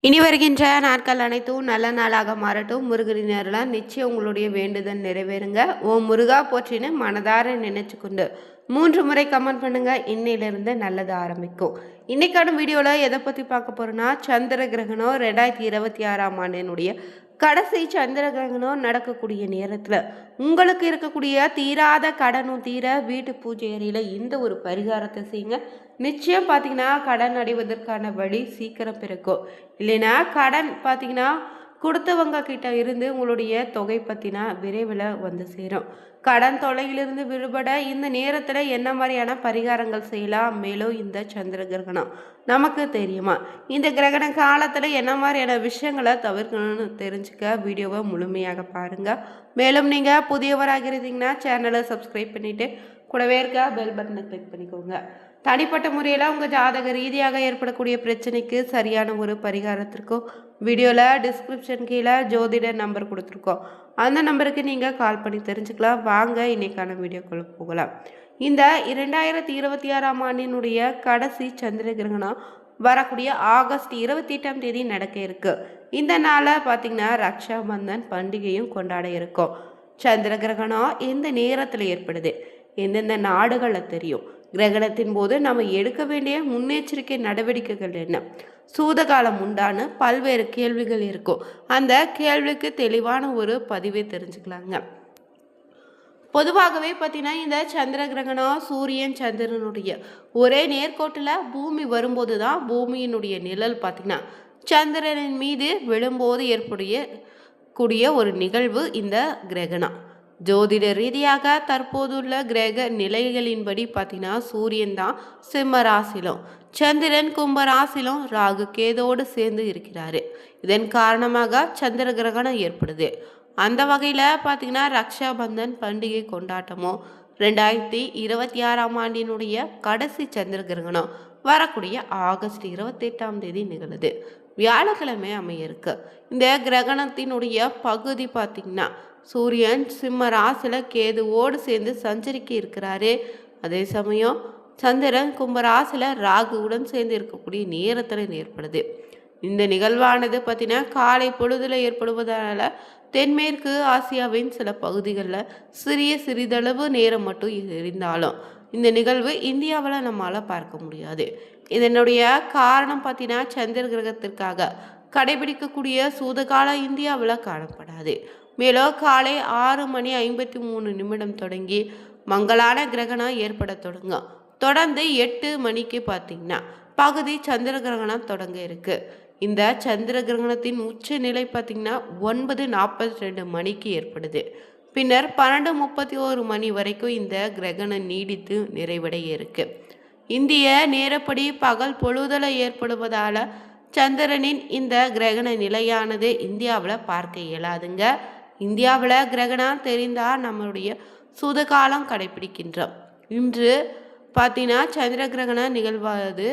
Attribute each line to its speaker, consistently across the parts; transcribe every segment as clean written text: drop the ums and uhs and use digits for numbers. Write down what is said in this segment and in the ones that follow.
Speaker 1: இனி வருகின்ற நாட்கள் அனைத்தும் நல்ல நாளாக மாறட்டும். முருகனின் அருளால் நிச்சயம் உங்களுடைய வேண்டுதல் நிறைவேறுங்க. ஓம் முருகா போற்றின்னு மனதார நினைச்சுக்கொண்டு 3 முறை கமெண்ட் பண்ணுங்க. இன்னையிலிருந்து நல்லது ஆரம்பிக்கும். இன்னைக்கான வீடியோவில் எதை பற்றி பார்க்க போறோம்னா, சந்திர கிரகணம் 2026ஆம் ஆண்டினுடைய கடைசி சந்திர கிரகணம் நடக்கக்கூடிய நேரத்தில் உங்களுக்கு இருக்கக்கூடிய தீராத கடனும் தீர வீட்டு பூஜை அறையில் இந்த ஒரு பரிகாரத்தை செய்யுங்க. நிச்சயம் பார்த்தீங்கன்னா கடன் அடைவதற்கான வழி சீக்கிரம் பிறக்கும். இல்லைன்னா கடன் பார்த்தீங்கன்னா கொடுத்தவங்க கிட்ட இருந்து உங்களுடைய தொகை பற்றினா விரைவில் வந்து சேரும். கடன் தொலையிலிருந்து விடுபட இந்த நேரத்தில் என்ன மாதிரியான பரிகாரங்கள் செய்யலாம், மேலும் இந்த சந்திர கிரகணம் நமக்கு தெரியுமா, இந்த கிரகண காலத்தில் என்ன மாதிரியான விஷயங்களை தவிர்க்கணும்னு தெரிஞ்சுக்க வீடியோவை முழுமையாக பாருங்கள். மேலும் நீங்கள் புதியவராக இருந்தீங்கன்னா சேனலை சப்ஸ்கிரைப் பண்ணிவிட்டு கூடவே இருக்க பெல் பட்டனை கிளிக் பண்ணிக்கோங்க. தனிப்பட்ட முறையில் உங்கள் ஜாதக ரீதியாக ஏற்படக்கூடிய பிரச்சனைக்கு சரியான ஒரு பரிகாரத்திற்கும் வீடியோவில் டிஸ்கிரிப்ஷன் கீழே ஜோதிடர் நம்பர் கொடுத்துருக்கோம். அந்த நம்பருக்கு நீங்கள் கால் பண்ணி தெரிஞ்சுக்கலாம். வாங்க இன்றைக்கான வீடியோக்குள்ளே போகலாம். இந்த 2026ஆம் ஆண்டினுடைய கடைசி சந்திர கிரகணம் வரக்கூடிய ஆகஸ்ட் 28ஆம் தேதி நடக்க இருக்கு. இந்த நாளை பார்த்திங்கன்னா ரக்ஷாபந்தன் பண்டிகையும் கொண்டாட இருக்கும். சந்திர கிரகணம் எந்த நேரத்தில் ஏற்படுது, எந்தெந்த நாடுகளில் தெரியும், கிரகணத்தின் போது நம்ம எடுக்க வேண்டிய முன்னெச்சரிக்கை நடவடிக்கைகள் என்ன, சூதகாலம் உண்டான பல்வேறு கேள்விகள் இருக்கும். அந்த கேள்விக்கு தெளிவான ஒரு பதிவை தெரிஞ்சுக்கலாங்க. பொதுவாகவே பார்த்தீங்கன்னா இந்த சந்திர கிரகணம் சூரியன் சந்திரனுடைய ஒரே நேர்கோட்டில் பூமி வரும்போது தான் பூமியினுடைய நிழல் பார்த்தீங்கன்னா சந்திரனின் மீது விழும்போது ஏற்படக்கூடிய ஒரு நிகழ்வு இந்த கிரகணம். ஜோதிட ரீதியாக தற்போதுள்ள கிரக நிலைகளின்படி பார்த்தீங்கன்னா சூரியன் தான் சிம்ம ராசிலும், சந்திரன் கும்ப ராசிலும், ராகு கேதோடு சேர்ந்து இருக்கிறாரு. இதன் காரணமாக சந்திர கிரகணம் ஏற்படுது. அந்த வகையில் பார்த்தீங்கன்னா ரக்ஷாபந்தன் பண்டிகை கொண்டாட்டமோ 2026ஆம் ஆண்டினுடைய கடைசி சந்திர கிரகணம் வரக்கூடிய ஆகஸ்ட் 28ஆம் தேதி நிகழுது. வியாழக்கிழமை அமைய இருக்கு. இந்த கிரகணத்தினுடைய பகுதி பார்த்தீங்கன்னா சூரியன் சிம்ம ராசில கேதுவோடு சேர்ந்து சஞ்சரிக்க இருக்கிறாரு. அதே சமயம் சந்திரன் கும்பராசில ராகுவுடன் சேர்ந்து இருக்கக்கூடிய நேரத்தில் ஏற்படுது. இந்த நிகழ்வானது பார்த்தீங்கன்னா காலை பொழுதுல ஏற்படுவதால தென்மேற்கு ஆசியாவின் சில பகுதிகளில் சிறிதளவு நேரம் மட்டும் இருந்தாலும் இந்த நிகழ்வு இந்தியாவில் நம்மளால் பார்க்க முடியாது. இதனுடைய காரணம் பார்த்தீங்கன்னா சந்திர கிரகத்திற்காக கடைபிடிக்கக்கூடிய சூதகால இந்தியாவில் காணப்படாது. மேலும் காலை 6:53 தொடங்கி மங்களான கிரகணம் ஏற்பட தொடங்கும். தொடர்ந்து 8 மணிக்கு பார்த்தீங்கன்னா பகுதி சந்திர கிரகணம் தொடங்க இருக்கு. இந்த சந்திர கிரகணத்தின் உச்ச நிலை பார்த்தீங்கன்னா 9:42 மணிக்கு ஏற்படுது. பின்னர் 12:31 மணி வரைக்கும் இந்த கிரகணம் நீடித்து நிறைவடைய இருக்கு. இந்திய நேரப்படி பகல் பொழுதுல ஏற்படுவதால சந்திரனின் இந்த கிரகண நிலையானது இந்தியாவில் பார்க்க இயலாதுங்க. இந்தியாவில் கிரகணம் தெரிந்தால் நம்மளுடைய சூதகாலம் கடைபிடிக்கின்றோம். இன்று பார்த்தீங்கன்னா சந்திர கிரகணம் நிகழ்வது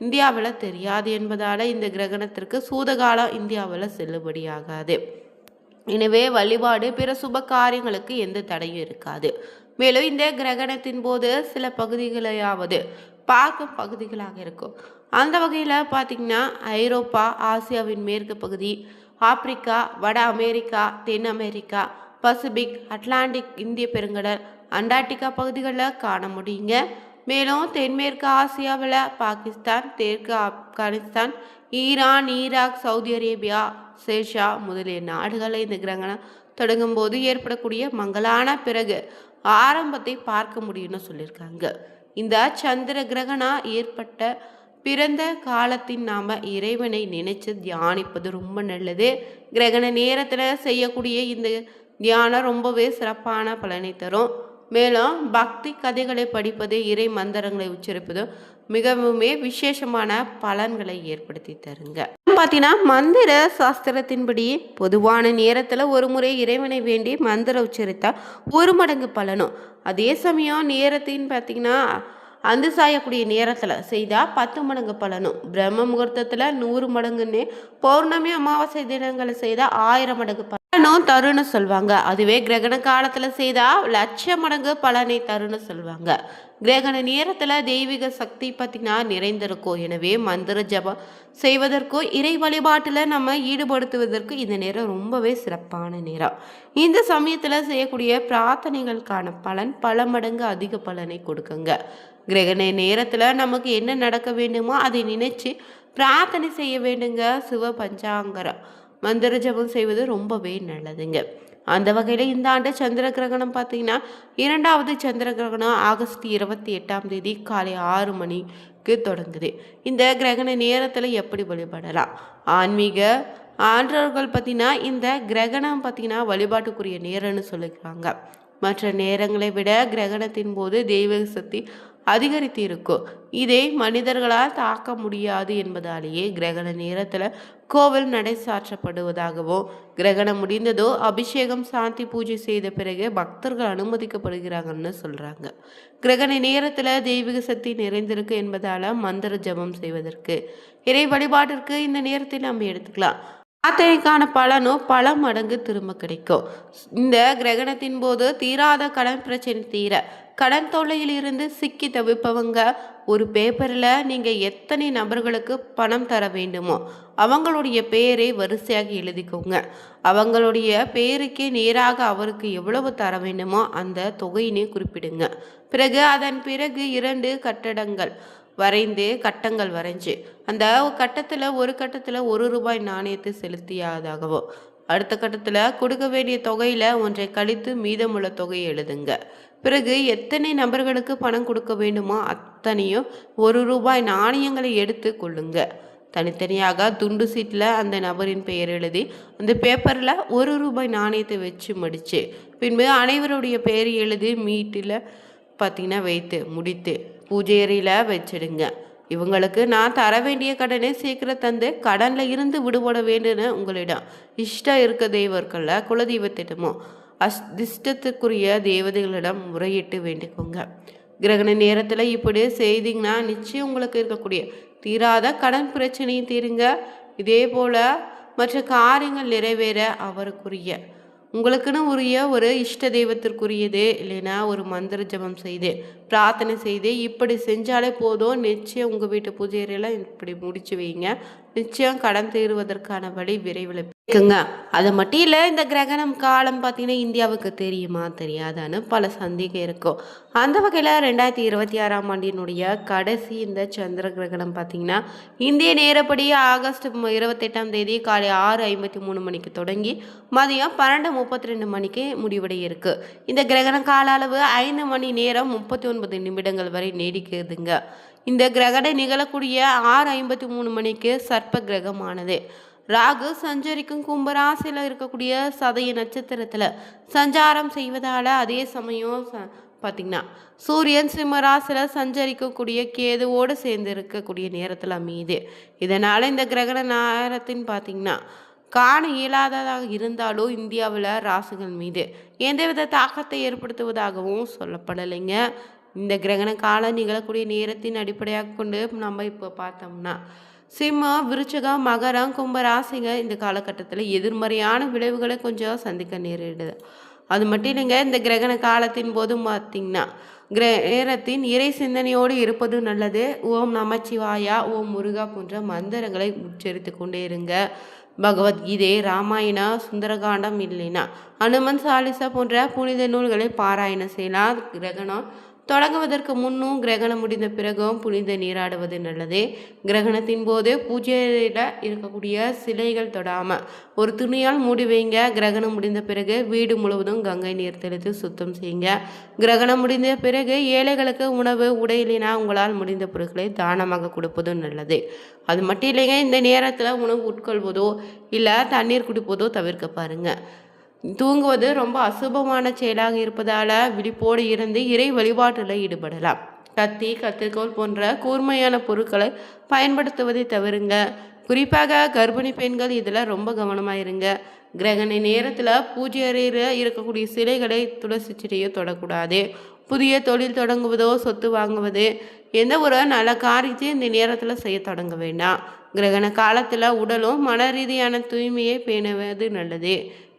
Speaker 1: இந்தியாவில் தெரியாது என்பதால் இந்த கிரகணத்திற்கு சூதகாலம் இந்தியாவில் செல்லுபடியாகாது. எனவே வழிபாடு பிற சுப காரியங்களுக்கு எந்த தடையும் இருக்காது. மேலும் இந்த கிரகணத்தின் போது சில பகுதிகளையாவது பார்க்கும் பகுதிகளாக இருக்கும். அந்த வகையில் பார்த்திங்கன்னா ஐரோப்பா, ஆசியாவின் மேற்கு பகுதி, ஆப்பிரிக்கா, வட அமெரிக்கா, தென் அமெரிக்கா, பசிபிக், அட்லாண்டிக், இந்திய பெருங்கடல், அண்டார்டிகா பகுதிகளில் காண முடியுங்க. மேலும் தென்மேற்கு ஆசியாவில் பாகிஸ்தான், தெற்கு Afghanistan, Iran, Iraq, Saudi Arabia, Sesha முதலிய நாடுகளில் இந்த கிரகணம் தொடங்கும் போது ஏற்படக்கூடிய மங்களான பிறகு ஆரம்பத்தை பார்க்க முடியும்னு சொல்லியிருக்காங்க. இந்த சந்திர கிரகணம் ஏற்பட்ட பிறந்த காலத்தின் நாம் இறைவனை நினைச்சு தியானிப்பது ரொம்ப நல்லது. கிரகண நேரத்தில் செய்யக்கூடிய இந்த தியானம் ரொம்பவே சிறப்பான பலனை தரும். மேலும் பக்தி கதைகளை படிப்பது, இறை மந்திரங்களை உச்சரிப்பது மிகவுமே விசேஷமான பலன்களை ஏற்படுத்தி தருங்க. பார்த்தீங்கன்னா மந்திர சாஸ்திரத்தின்படி பொதுவான நேரத்தில் ஒரு முறை இறைவனை வேண்டி மந்திர உச்சரித்தா 1 மடங்கு பலனும், அதே சமயம் நேரத்தின் பார்த்தீங்கன்னா அந்த சாயக்கூடிய நேரத்தில் செய்தால் 10 மடங்கு பலனும், பிரம்ம முகூர்த்தத்தில் 100 மடங்குன்னு, பௌர்ணமி அமாவாசை தினங்களை செய்தால் 1000 மடங்கு பலனும் தருன்னு சொல்லுவாங்க. அதுவே கிரகண காலத்தில் செய்தால் 1,00,000 மடங்கு பலனை தருன்னு சொல்லுவாங்க. கிரகண நேரத்தில் தெய்வீக சக்தி பார்த்திங்கன்னா நிறைந்திருக்கும். எனவே மந்திர ஜபம் செய்வதற்கோ இறை வழிபாட்டில் நம்ம ஈடுபடுத்துவதற்கு இந்த நேரம் ரொம்பவே சிறப்பான நேரம். இந்த சமயத்தில் செய்யக்கூடிய பிரார்த்தனைகளுக்கான பலன் பல மடங்கு அதிக பலனை கொடுக்குங்க. கிரகண நேரத்தில் நமக்கு என்ன நடக்க வேண்டுமோ அதை நினைச்சு பிரார்த்தனை செய்ய வேண்டுங்க. சிவ பஞ்சாங்கரம் மந்திர ஜபம் செய்வது ரொம்பவே நல்லதுங்க. அந்த வகையில் இந்த ஆண்டு சந்திர கிரகணம் பார்த்தீங்கன்னா 2வது சந்திர கிரகணம் ஆகஸ்ட் 28 காலை 6 மணிக்கு தொடங்குது. இந்த கிரகண நேரத்தில் எப்படி வழிபடலாம்? ஆன்மீக ஆன்றவர்கள் பார்த்தீங்கன்னா இந்த கிரகணம் பார்த்தீங்கன்னா வழிபாட்டுக்குரிய நேரம்னு சொல்லிக்கிறாங்க. மற்ற நேரங்களை விட கிரகணத்தின் போது தெய்வ சக்தி அதிகரித்து இருக்கும். இதை மனிதர்களால் தாக்க முடியாது என்பதாலேயே கிரகண நேரத்தில் கோவில் நடை சாற்றப்படுவதாகவும், கிரகணம் முடிந்ததோ அபிஷேகம் சாந்தி பூஜை செய்த பிறகு பக்தர்கள் அனுமதிக்கப்படுகிறாங்கன்னு சொல்றாங்க. கிரகண நேரத்தில் தெய்வீக சக்தி நிறைந்திருக்கு என்பதால மந்திர ஜபம் செய்வதற்கு இறை வழிபாட்டிற்கு இந்த நேரத்தை நம்ம எடுத்துக்கலாம். பிரார்த்தனைக்கான பலனும் பல மடங்கு திரும்ப கிடைக்கும். இந்த கிரகணத்தின் போது தீராத கடன் பிரச்சனை தீர, கடன் தொல்லையில் இருந்து சிக்கி தவிப்பவங்க ஒரு பேப்பரில் நீங்கள் எத்தனை நபர்களுக்கு பணம் தர வேண்டுமோ அவங்களுடைய பெயரை வரிசையாக எழுதிக்கோங்க. அவங்களுடைய பெயருக்கே நேராக அவருக்கு எவ்வளவு தர வேண்டுமோ அந்த தொகையினை குறிப்பிடுங்க. பிறகு அதன் பிறகு 2 கட்டடங்கள் கட்டங்கள் வரைஞ்சு அந்த ஒரு கட்டத்தில் ₹1 நாணயத்தை செலுத்தியதாகவோ, அடுத்த கட்டத்தில் கொடுக்க வேண்டிய தொகையில் ஒன்றை கழித்து மீதமுள்ள தொகையை எழுதுங்க. பிறகு எத்தனை நபர்களுக்கு பணம் கொடுக்க வேண்டுமோ அத்தனையும் ₹1 நாணயங்களை எடுத்து கொள்ளுங்க. தனித்தனியாக துண்டு சீட்டில் அந்த நபரின் பெயர் எழுதி அந்த பேப்பரில் ₹1 நாணயத்தை வச்சு மடித்து பின்பு அனைவருடைய பெயர் எழுதி மீட்டில் பார்த்தீங்கன்னா வைத்து முடித்து பூஜை அறையில் வச்சிடுங்க. இவங்களுக்கு நான் தர வேண்டிய கடனை சீக்கிரம் தந்து கடனில் இருந்து விடுபட வேண்டும்னு உங்களிடம் இஷ்டம் இருக்க தெய்வர்களில் குலதெய்வத்திடமோ அதிர்ஷ்டத்துக்குரிய தேவதைகளிடம் முறையிட்டு வேண்டிக்கோங்க. கிரகண நேரத்தில் இப்படி செய்தீங்கன்னா நிச்சயம் உங்களுக்கு இருக்கக்கூடிய தீராத கடன் பிரச்சனையும் தீருங்க. இதே போல் மற்ற காரியங்கள் நிறைவேற அவருக்குரிய உங்களுக்குன்னு உரிய ஒரு இஷ்ட தெய்வத்திற்குரியது இல்லைன்னா ஒரு மந்திர ஜபம் செய்து பிரார்த்தனை செய்து இப்படி செஞ்சாலே போதும். நிச்சயம் உங்கள் வீட்டு பூஜை அறையெல்லாம் இப்படி முடிச்சு வைங்க. நிச்சயம் கடன் தீருவதற்கான வழி விரைவில் இருக்குங்க. அது மட்டும் இல்லை, இந்த கிரகணம் காலம் பார்த்தீங்கன்னா இந்தியாவுக்கு தெரியுமா தெரியாதான்னு பல சந்தேகம் இருக்கும். அந்த வகையில் 2026ஆம் ஆண்டினுடைய கடைசி இந்த சந்திர கிரகணம் பார்த்தீங்கன்னா இந்திய நேரப்படி ஆகஸ்ட் 28 காலை 6:53 மணிக்கு தொடங்கி மதியம் 12:32 மணிக்கு முடிவடைய இருக்கு. இந்த கிரகண கால அளவு 5 மணி நேரம் 39 நிமிடங்கள் வரை நீடிக்குதுங்க. இந்த கிரகணம் நிகழக்கூடிய 6:53 மணிக்கு சர்ப்ப கிரகமானது. ராகு சஞ்சரிக்கும் கும்பராசியில் இருக்கக்கூடிய சதய நட்சத்திரத்தில் சஞ்சாரம் செய்வதால் அதே சமயம் பார்த்திங்கன்னா சூரியன் சிம்மராசியில் சஞ்சரிக்கக்கூடிய கேதுவோடு சேர்ந்து இருக்கக்கூடிய நேரத்தில் அமையுது. இதனால் இந்த கிரகண நேரத்தின் பார்த்திங்கன்னா காண இயலாததாக இருந்தாலும் இந்தியாவில் ராசிகள் மீது எந்தவித தாக்கத்தை ஏற்படுத்துவதாகவும் சொல்லப்படலைங்க. இந்த கிரகண காலம் நிகழக்கூடிய நேரத்தின் அடிப்படையாக கொண்டு நம்ம இப்போ பார்த்தோம்னா சிம்மம், விருச்சிகம், மகரம், கும்ப ராசிங்க இந்த காலகட்டத்தில் எதிர்மறையான விளைவுகளை கொஞ்சம் சந்திக்க நேரிடுது. அது மட்டும் இல்லைங்க, இந்த கிரகண காலத்தின் போதும் பார்த்திங்கன்னா நேரத்தின் இறை சிந்தனையோடு இருப்பது நல்லது. ஓம் நமச்சிவாயா, ஓம் முருகா போன்ற மந்திரங்களை உச்சரித்து கொண்டே இருங்க. பகவத்கீதை, ராமாயணா, சுந்தரகாண்டம் இல்லைனா அனுமன் சாலிசா போன்ற புனித நூல்களை பாராயணம் செய்யலாம். கிரகணம் தொடங்குவதற்கு முன்னும் கிரகணம் முடிந்த பிறகும் புனித நீராடுவது நல்லது. கிரகணத்தின் போது பூஜையில் இருக்கக்கூடிய சிலைகள் தொடாமல் ஒரு துணியால் மூடி வைங்க. கிரகணம் முடிந்த பிறகு வீடு முழுவதும் கங்கை நீர் தெளித்து சுத்தம் செய்யுங்க. கிரகணம் முடிந்த பிறகு ஏழைகளுக்கு உணவு, உடையிலினா உங்களால் முடிந்த பொருட்களை தானமாக கொடுப்பதும் நல்லது. அது மட்டும் இல்லைங்க, இந்த நேரத்தில் உணவு உட்கொள்வதோ இல்லை தண்ணீர் குடிப்பதோ தவிர்க்க பாருங்கள். தூங்குவது ரொம்ப அசுபமான செயலாக இருப்பதால் விழிப்போடு இருந்து இறை வழிபாட்டில் ஈடுபடலாம். கத்தி, கத்திரிக்கோல் போன்ற கூர்மையான பொருட்களை பயன்படுத்துவதை தவிருங்க. குறிப்பாக கர்ப்பிணி பெண்கள் இதில் ரொம்ப கவனமாக இருங்க. கிரகண நேரத்தில் பூஜை அறையில் இருக்கக்கூடிய சிலைகளை துளசி செடியோ தொடக்கூடாது. புதிய தொழில் தொடங்குவதோ சொத்து வாங்குவது எந்த ஒரு நல்ல காரியத்தையும் இந்த நேரத்தில் செய்ய தொடங்க வேண்டாம். கிரகண காலத்தில் உடலும் மன ரீதியான தூய்மையை பேணுவது நல்லது.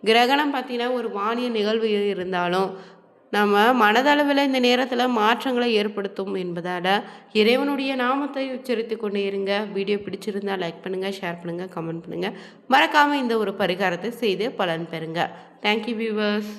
Speaker 1: கிரகணம் பார்த்தீங்கன்னா ஒரு வானிய நிகழ்வு இருந்தாலும் நம்ம மனதளவில் இந்த நேரத்தில் மாற்றங்களை ஏற்படுத்தும் என்பதால் இறைவனுடைய நாமத்தை உச்சரித்து கொண்டே இருங்க. வீடியோ பிடிச்சிருந்தால் லைக் பண்ணுங்கள், ஷேர் பண்ணுங்கள், கமெண்ட் பண்ணுங்கள். மறக்காமல் இந்த ஒரு பரிகாரத்தை செய்து பலன் பெறுங்க. Thank you viewers.